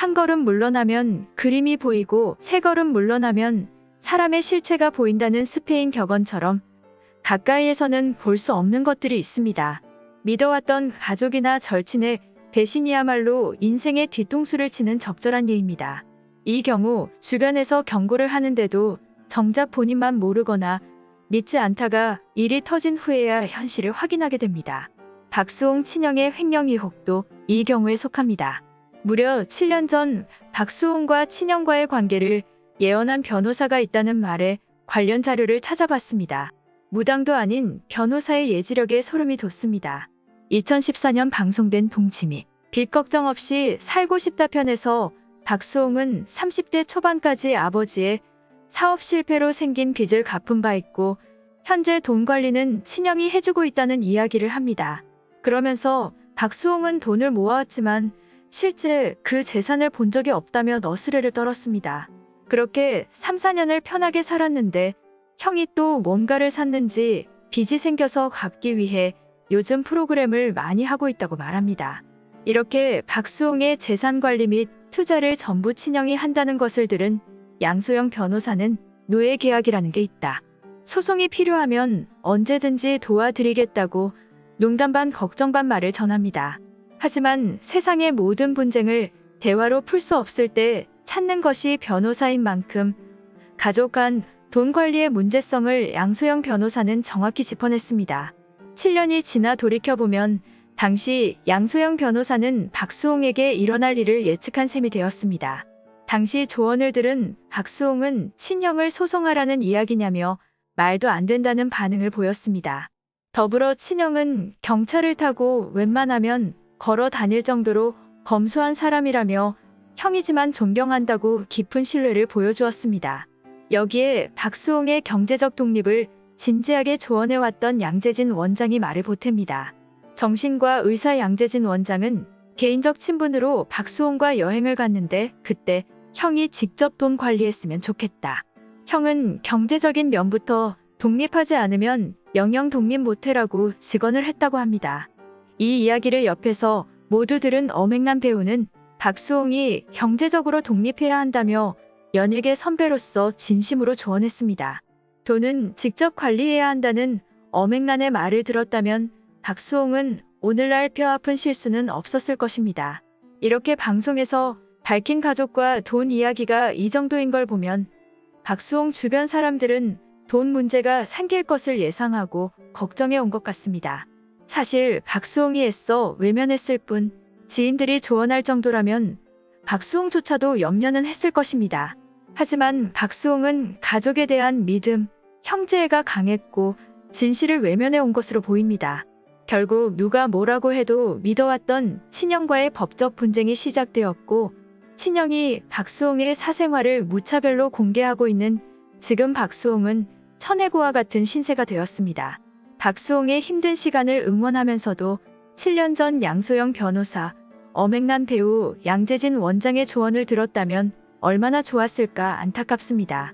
한 걸음 물러나면 그림이 보이고 세 걸음 물러나면 사람의 실체가 보인다는 스페인 격언처럼 가까이에서는 볼 수 없는 것들이 있습니다. 믿어왔던 가족이나 절친의 배신이야말로 인생의 뒤통수를 치는 적절한 예입니다. 이 경우 주변에서 경고를 하는데도 정작 본인만 모르거나 믿지 않다가 일이 터진 후에야 현실을 확인하게 됩니다. 박수홍 친형의 횡령 의혹도 이 경우에 속합니다. 무려 7년 전 박수홍과 친형과의 관계를 예언한 변호사가 있다는 말에 관련 자료를 찾아봤습니다. 무당도 아닌 변호사의 예지력에 소름이 돋습니다. 2014년 방송된 동치미 빚 걱정 없이 살고 싶다 편에서 박수홍은 30대 초반까지 아버지의 사업 실패로 생긴 빚을 갚은 바 있고 현재 돈 관리는 친형이 해주고 있다는 이야기를 합니다. 그러면서 박수홍은 돈을 모아왔지만 실제 그 재산을 본 적이 없다며 너스레를 떨었습니다. 그렇게 3, 4년을 편하게 살았는데 형이 또 뭔가를 샀는지 빚이 생겨서 갚기 위해 요즘 프로그램을 많이 하고 있다고 말합니다. 이렇게 박수홍의 재산 관리 및 투자를 전부 친형이 한다는 것을 들은 양소영 변호사는 노예 계약이라는 게 있다. 소송이 필요하면 언제든지 도와드리겠다고 농담 반 걱정 반 말을 전합니다. 하지만 세상의 모든 분쟁을 대화로 풀 수 없을 때 찾는 것이 변호사인 만큼 가족 간 돈 관리의 문제성을 양소영 변호사는 정확히 짚어냈습니다. 7년이 지나 돌이켜보면 당시 양소영 변호사는 박수홍에게 일어날 일을 예측한 셈이 되었습니다. 당시 조언을 들은 박수홍은 친형을 소송하라는 이야기냐며 말도 안 된다는 반응을 보였습니다. 더불어 친형은 경찰을 타고 웬만하면 걸어 다닐 정도로 검소한 사람이라며 형이지만 존경한다고 깊은 신뢰를 보여주었습니다. 여기에 박수홍의 경제적 독립을 진지하게 조언해왔던 양재진 원장이 말을 보탭니다. 정신과 의사 양재진 원장은 개인적 친분으로 박수홍과 여행을 갔는데 그때 형이 직접 돈 관리했으면 좋겠다. 형은 경제적인 면부터 독립하지 않으면 영영 독립 못해라고 직언을 했다고 합니다. 이 이야기를 옆에서 모두 들은 엄앵란 배우는 박수홍이 경제적으로 독립해야 한다며 연예계 선배로서 진심으로 조언했습니다. 돈은 직접 관리해야 한다는 엄앵란의 말을 들었다면 박수홍은 오늘날 뼈아픈 실수는 없었을 것입니다. 이렇게 방송에서 밝힌 가족과 돈 이야기가 이 정도인 걸 보면 박수홍 주변 사람들은 돈 문제가 생길 것을 예상하고 걱정해 온 것 같습니다. 사실 박수홍이 애써 외면했을 뿐 지인들이 조언할 정도라면 박수홍조차도 염려는 했을 것입니다. 하지만 박수홍은 가족에 대한 믿음, 형제애가 강했고 진실을 외면해 온 것으로 보입니다. 결국 누가 뭐라고 해도 믿어왔던 친형과의 법적 분쟁이 시작되었고 친형이 박수홍의 사생활을 무차별로 공개하고 있는 지금 박수홍은 천해고와 같은 신세가 되었습니다. 박수홍의 힘든 시간을 응원하면서도 7년 전 양소영 변호사, 엄앵란 배우, 양재진 원장의 조언을 들었다면 얼마나 좋았을까 안타깝습니다.